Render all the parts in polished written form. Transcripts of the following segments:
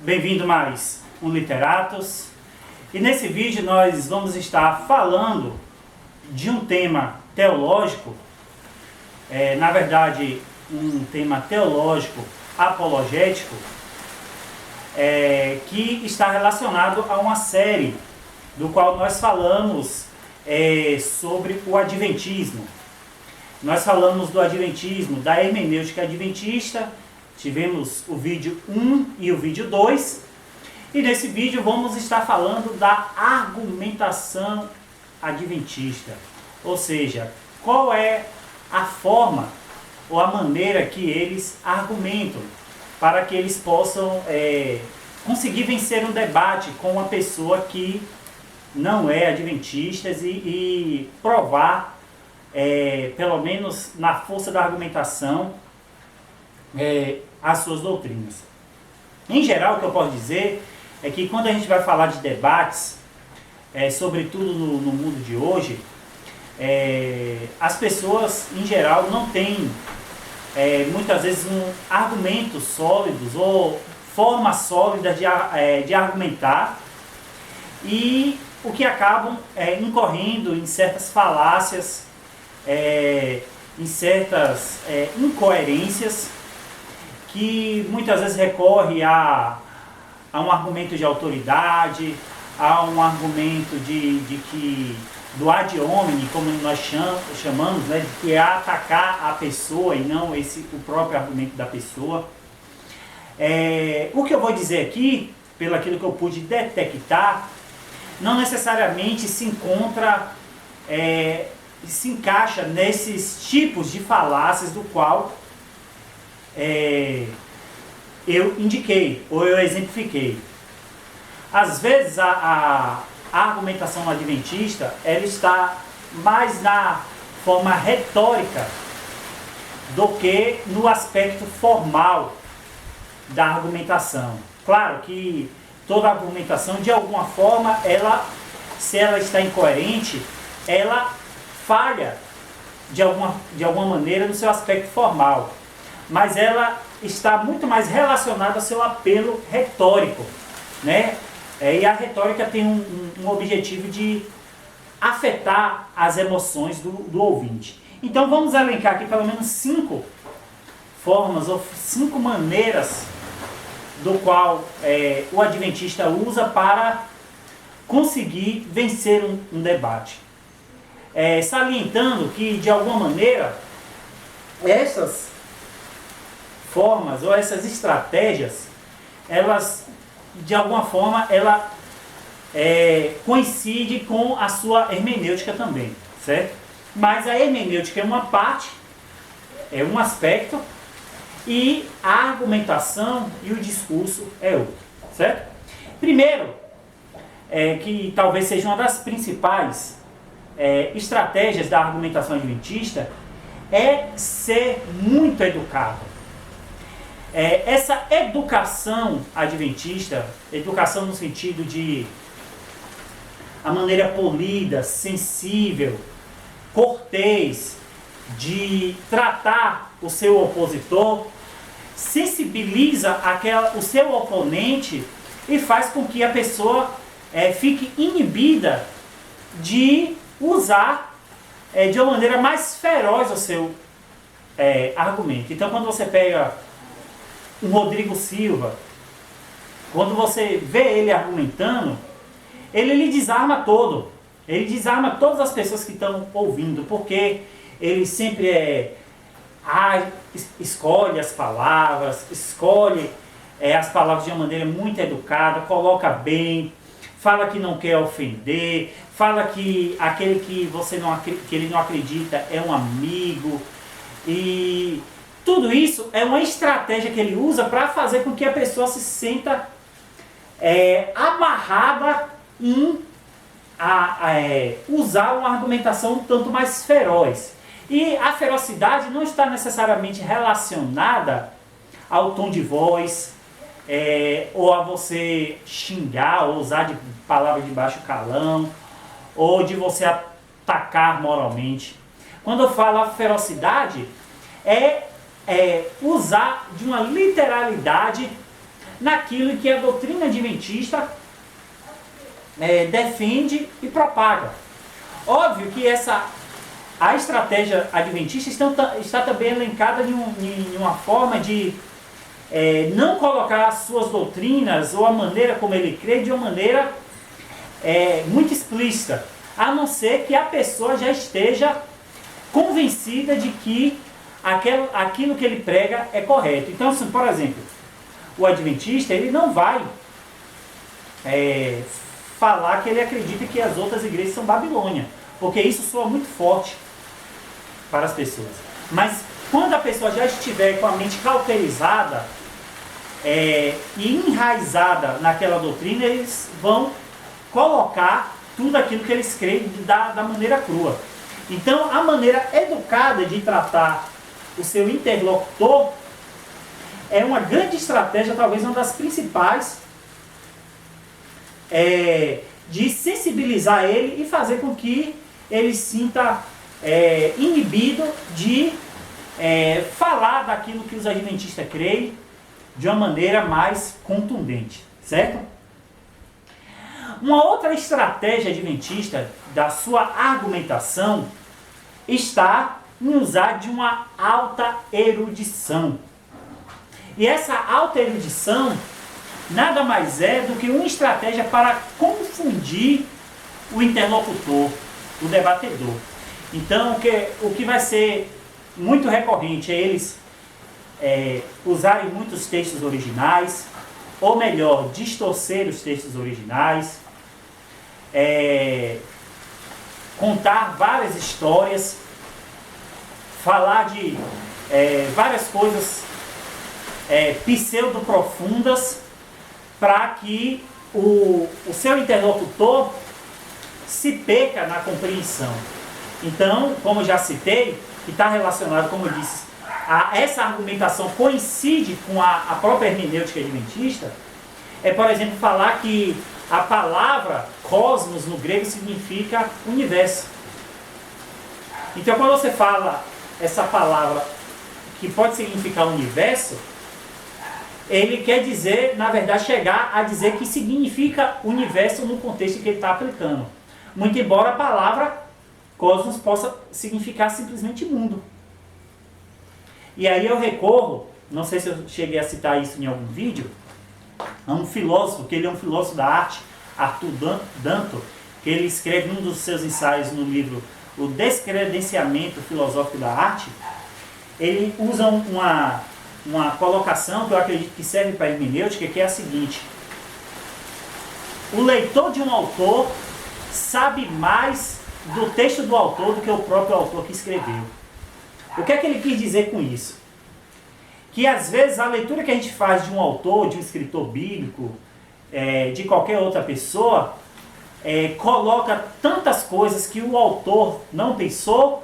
Bem-vindo mais um Literatos. E nesse vídeo nós vamos estar falando de um tema teológico, na verdade um tema teológico apologético, que está relacionado a uma série do qual nós falamos sobre o adventismo. Nós falamos do adventismo, da hermenêutica adventista, tivemos o vídeo 1 e o vídeo 2, e nesse vídeo vamos estar falando da argumentação adventista, ou seja, qual é a forma ou a maneira que eles argumentam, para que eles possam conseguir vencer um debate com uma pessoa que não é adventista e provar, pelo menos na força da argumentação, as suas doutrinas. Em geral, o que eu posso dizer é que quando a gente vai falar de debates, sobretudo no mundo de hoje, as pessoas, em geral, não têm muitas vezes argumentos sólidos ou forma sólida de argumentar, e o que acabam incorrendo em certas falácias, em certas incoerências, que muitas vezes recorre a um argumento de autoridade, a um argumento do ad hominem, como nós chamamos, né, que é atacar a pessoa e não o próprio argumento da pessoa. O que eu vou dizer aqui, pelo aquilo que eu pude detectar, não necessariamente se encaixa nesses tipos de falácias do qual eu indiquei, ou eu exemplifiquei. Às vezes a argumentação adventista, ela está mais na forma retórica do que no aspecto formal da argumentação. Claro que toda argumentação, de alguma forma, se ela está incoerente, ela falha de alguma maneira no seu aspecto formal, mas ela está muito mais relacionada ao seu apelo retórico, né? E a retórica tem um objetivo de afetar as emoções do ouvinte. Então vamos elencar aqui pelo menos 5 formas ou 5 maneiras do qual o adventista usa para conseguir vencer um debate. Salientando que, de alguma maneira, essas formas ou essas estratégias, elas, de alguma forma, coincide com a sua hermenêutica também, certo? Mas a hermenêutica é uma parte, é um aspecto, e a argumentação e o discurso é outro, certo? Primeiro, que talvez seja uma das principais estratégias da argumentação adventista, é ser muito educado. Essa educação adventista, educação no sentido de a maneira polida, sensível, cortês, de tratar o seu opositor, sensibiliza o seu oponente e faz com que a pessoa fique inibida de usar de uma maneira mais feroz o seu argumento. Então, quando você pega um Rodrigo Silva, quando você vê ele argumentando, ele lhe desarma todo. Ele desarma todas as pessoas que estão ouvindo, porque ele sempre escolhe as palavras, as palavras de uma maneira muito educada, coloca bem, fala que não quer ofender, fala que aquele que ele não acredita é um amigo, e tudo isso é uma estratégia que ele usa para fazer com que a pessoa se sinta amarrada em usar uma argumentação um tanto mais feroz. E a ferocidade não está necessariamente relacionada ao tom de voz, ou a você xingar, ou usar de palavras de baixo calão, ou de você atacar moralmente. Quando eu falo a ferocidade, usar de uma literalidade naquilo que a doutrina adventista defende e propaga. Óbvio que a estratégia adventista está também elencada em uma forma de não colocar as suas doutrinas ou a maneira como ele crê de uma maneira muito explícita, a não ser que a pessoa já esteja convencida de que aquilo que ele prega é correto. Então, assim, por exemplo, o adventista ele não vai falar que ele acredita que as outras igrejas são Babilônia, porque isso soa muito forte para as pessoas. Mas quando a pessoa já estiver com a mente cauterizada e enraizada naquela doutrina, eles vão colocar tudo aquilo que eles creem da maneira crua. Então, a maneira educada de tratar o seu interlocutor é uma grande estratégia, talvez uma das principais, de sensibilizar ele e fazer com que ele sinta inibido de falar daquilo que os adventistas creem de uma maneira mais contundente, certo? Uma outra estratégia adventista da sua argumentação está em usar de uma alta erudição. E essa alta erudição nada mais é do que uma estratégia para confundir o interlocutor, o debatedor. Então, o que vai ser muito recorrente é eles usarem muitos textos originais, ou melhor, distorcer os textos originais, contar várias histórias, falar de várias coisas pseudo-profundas, para que o seu interlocutor se perca na compreensão. Então, como já citei, que está relacionado, como eu disse, essa argumentação coincide com a própria hermenêutica adventista, por exemplo, falar que a palavra cosmos no grego significa universo. Então, quando você fala essa palavra que pode significar universo, ele quer dizer, na verdade, chegar a dizer que significa universo no contexto que ele está aplicando. Muito embora a palavra cosmos possa significar simplesmente mundo. E aí eu recorro, não sei se eu cheguei a citar isso em algum vídeo, a um filósofo, que ele é um filósofo da arte, Arthur Danto, que ele escreve um dos seus ensaios no livro O Descredenciamento Filosófico da Arte. Ele usa uma colocação que eu acredito que serve para a hermenêutica, que é a seguinte: o leitor de um autor sabe mais do texto do autor do que o próprio autor que escreveu. O que é que ele quis dizer com isso? Que às vezes a leitura que a gente faz de um autor, de um escritor bíblico, de qualquer outra pessoa, coloca tantas coisas que o autor não pensou,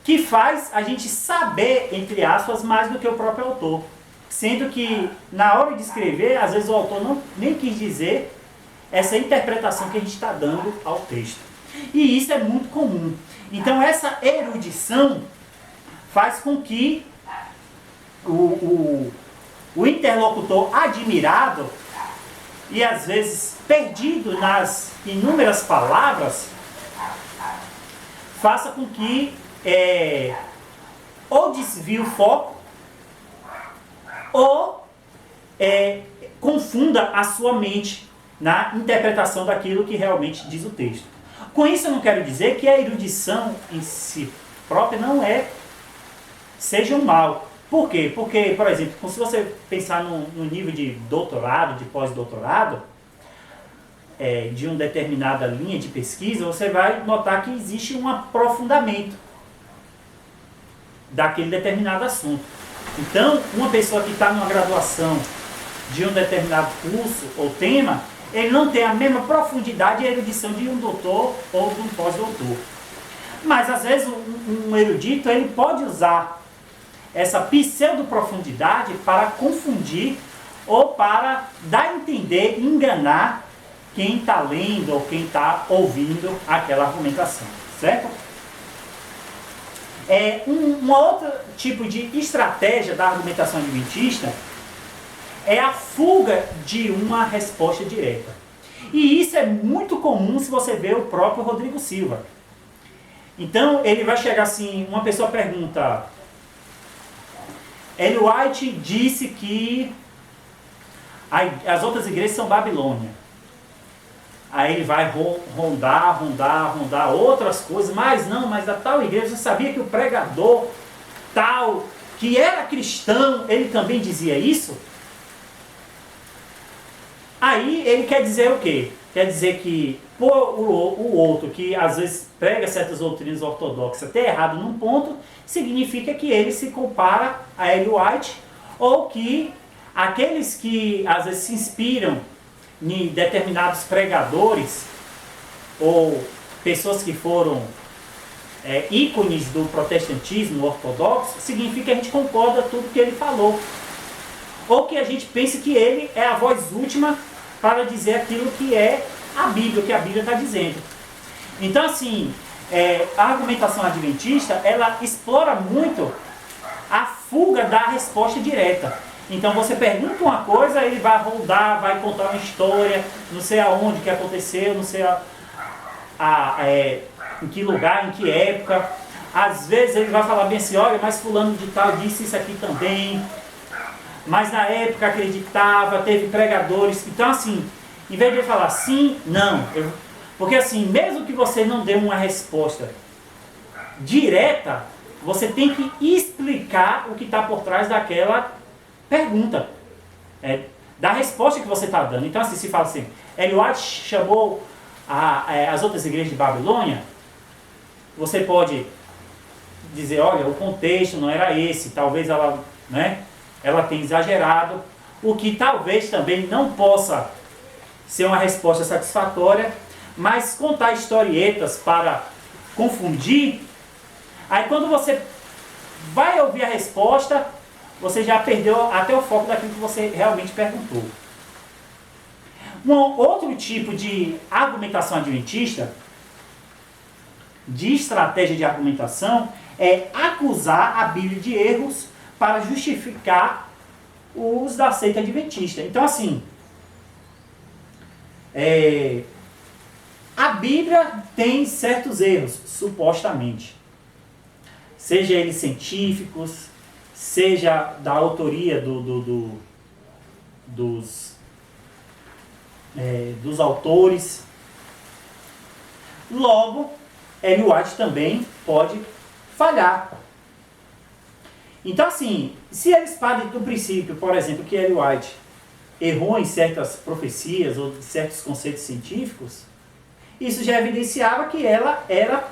que faz a gente saber, entre aspas, mais do que o próprio autor. Sendo que, na hora de escrever, às vezes o autor nem quis dizer essa interpretação que a gente está dando ao texto. E isso é muito comum. Então, essa erudição faz com que o interlocutor admirado e, às vezes, perdido nas inúmeras palavras, faça com que ou desvie o foco, ou confunda a sua mente na interpretação daquilo que realmente diz o texto. Com isso eu não quero dizer que a erudição em si própria não seja um mal. Por quê? Porque, por exemplo, se você pensar no nível de doutorado, de pós-doutorado, de uma determinada linha de pesquisa, você vai notar que existe um aprofundamento daquele determinado assunto. Então, uma pessoa que está numa graduação de um determinado curso ou tema, ele não tem a mesma profundidade e erudição de um doutor ou de um pós-doutor. Mas, às vezes, um erudito ele pode usar essa pseudo-profundidade para confundir ou para dar a entender, enganar quem está lendo ou quem está ouvindo aquela argumentação, certo? Um outro tipo de estratégia da argumentação adventista é a fuga de uma resposta direta. E isso é muito comum se você ver o próprio Rodrigo Silva. Então ele vai chegar assim, uma pessoa pergunta, Ellen White disse que as outras igrejas são Babilônia. Aí ele vai rondar outras coisas, mas a tal igreja, você sabia que o pregador tal, que era cristão, ele também dizia isso? Aí ele quer dizer o quê? Quer dizer que o outro que às vezes prega certas doutrinas ortodoxas até errado num ponto, significa que ele se compara a Ellen White, ou que aqueles que às vezes se inspiram em determinados pregadores ou pessoas que foram ícones do protestantismo ortodoxo, significa que a gente concorda com tudo que ele falou. Ou que a gente pense que ele é a voz última para dizer aquilo que é a Bíblia, o que a Bíblia está dizendo. Então, assim, a argumentação adventista, ela explora muito a fuga da resposta direta. Então, você pergunta uma coisa, ele vai rodar, vai contar uma história, não sei aonde que aconteceu, não sei em que lugar, em que época. Às vezes ele vai falar bem assim, olha, mas fulano de tal disse isso aqui também. Mas na época acreditava, teve pregadores. Então, assim, em vez de ele falar sim, não. Porque assim, mesmo que você não dê uma resposta direta, você tem que explicar o que está por trás daquela pergunta. Da resposta que você está dando. Então, assim, se fala assim, Ellen White chamou as outras igrejas de Babilônia, você pode dizer, olha, o contexto não era esse, talvez ela, ela tenha exagerado, o que talvez também não possa ser uma resposta satisfatória, mas contar historietas para confundir, aí quando você vai ouvir a resposta, você já perdeu até o foco daquilo que você realmente perguntou. Um outro tipo de argumentação adventista, de estratégia de argumentação, é acusar a Bíblia de erros para justificar os da seita adventista. Então, assim, a Bíblia tem certos erros, supostamente. Seja eles científicos, seja da autoria dos autores. Logo, Ellen White também pode falhar. Então, assim, se eles partem do princípio, por exemplo, que Ellen White errou em certas profecias ou certos conceitos científicos, isso já evidenciava que ela era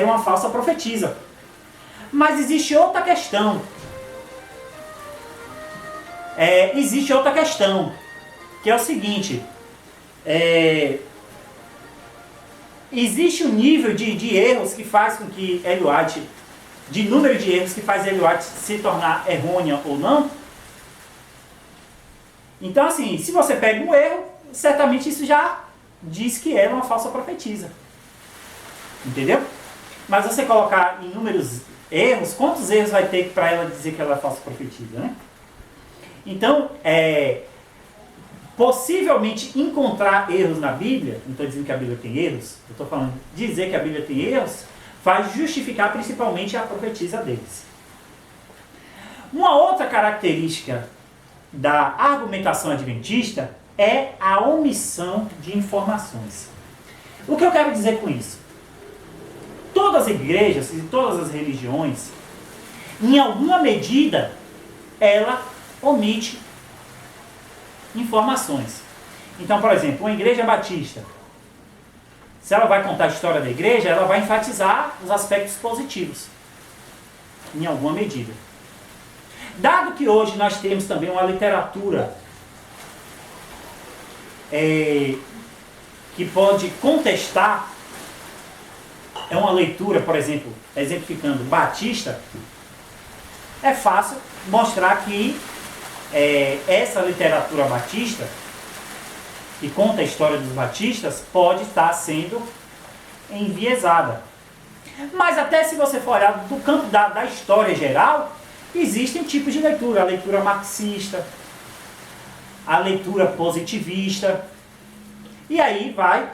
uma falsa profetisa. Mas existe outra questão. Que é o seguinte. Existe um nível de erros que faz com que Ellen White, de número de erros que faz Ellen White se tornar errônea ou não. Então, assim, se você pega um erro, certamente isso já diz que ela é uma falsa profetisa. Entendeu? Mas você colocar inúmeros erros, quantos erros vai ter para ela dizer que ela é falsa profetisa, né? Então, possivelmente encontrar erros na Bíblia, não estou dizendo que a Bíblia tem erros, eu estou falando dizer que a Bíblia tem erros, faz justificar principalmente a profetisa deles. Uma outra característica da argumentação adventista é a omissão de informações. O que eu quero dizer com isso? Todas as igrejas e todas as religiões, em alguma medida, ela omite informações. Então, por exemplo, uma igreja batista, se ela vai contar a história da igreja, ela vai enfatizar os aspectos positivos, em alguma medida. Dado que hoje nós temos também uma literatura que pode contestar, é uma leitura, por exemplo, exemplificando batista, é fácil mostrar que essa literatura batista, que conta a história dos batistas, pode estar sendo enviesada. Mas até se você for olhar do campo da história geral, existem tipos de leitura, a leitura marxista, a leitura positivista, e aí vai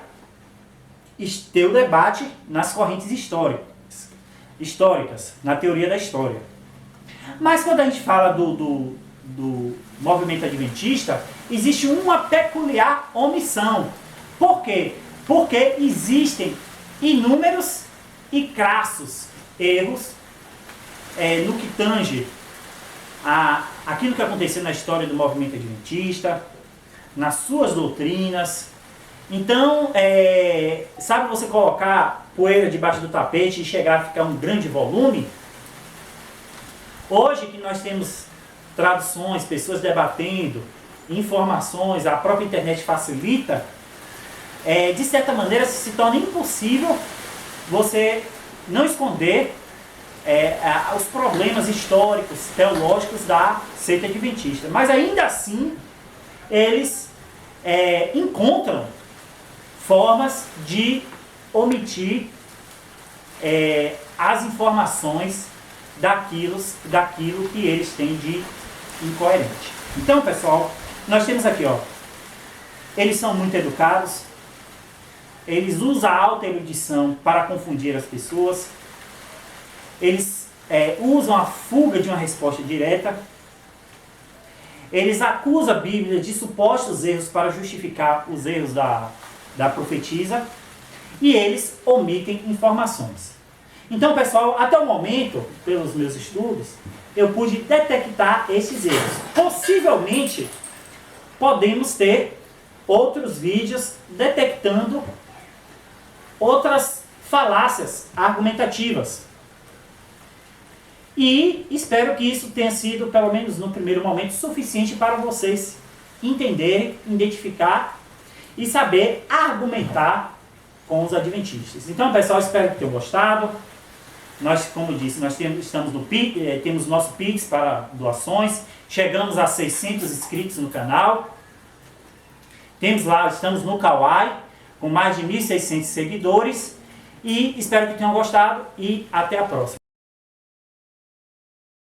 ter o debate nas correntes históricas, na teoria da história. Mas quando a gente fala do movimento adventista, existe uma peculiar omissão. Por quê? Porque existem inúmeros e crassos erros no que tange aquilo que aconteceu na história do movimento adventista, nas suas doutrinas. Então, sabe você colocar poeira debaixo do tapete e chegar a ficar um grande volume? Hoje que nós temos traduções, pessoas debatendo, informações, a própria internet facilita, de certa maneira se torna impossível você não esconder os problemas históricos, teológicos da seita adventista. Mas ainda assim, eles encontram formas de omitir as informações daquilo que eles têm de incoerente. Então, pessoal, nós temos aqui, eles são muito educados, eles usam a alta erudição para confundir as pessoas, eles usam a fuga de uma resposta direta, eles acusam a Bíblia de supostos erros para justificar os erros da profetisa, e eles omitem informações. Então, pessoal, até o momento, pelos meus estudos, eu pude detectar esses erros. Possivelmente, podemos ter outros vídeos detectando outras falácias argumentativas. E espero que isso tenha sido, pelo menos no primeiro momento, suficiente para vocês entenderem, identificar e saber argumentar com os adventistas. Então, pessoal, espero que tenham gostado. Nós, como disse, nós estamos no Pix, temos nosso Pix para doações. Chegamos a 600 inscritos no canal. Estamos no Kawai, com mais de 1.600 seguidores. E espero que tenham gostado e até a próxima.